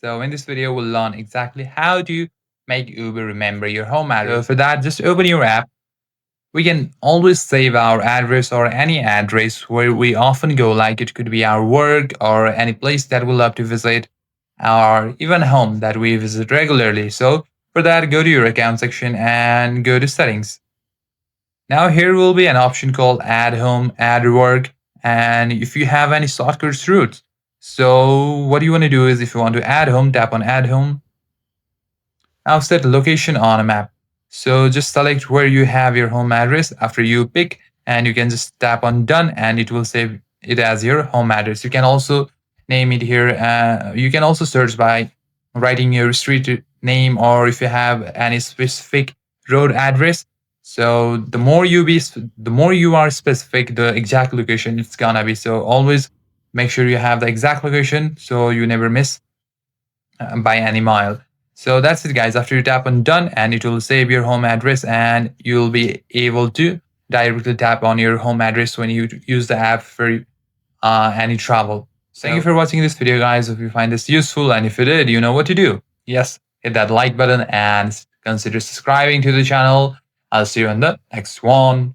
So in this video, we'll learn exactly how to make Uber remember your home address. So for that, just open your app. We can always save our address or any address where we often go, like it could be our work or any place that we love to visit, or even home that we visit regularly. So for that, go to your account section and go to settings. Now here will be an option called add home, add work, and if you have any shortcuts routes. So what you want to do is if you want to add home, tap on add home. Now set location on a map. So just select where you have your home address after you pick, and you can just tap on done and it will save it as your home address. You can also name it here. You can also search by writing your street name, or if you have any specific road address. So the more you are specific, the exact location it's gonna be. So always make sure you have the exact location so you never miss by any mile. So that's it, guys. After you tap on done, and it will save your home address, and you'll be able to directly tap on your home address when you use the app for any travel. Thank you for watching this video, guys. If you find this useful, and if you did, you know what to do. Yes, hit that like button and consider subscribing to the channel. I'll see you in the next one.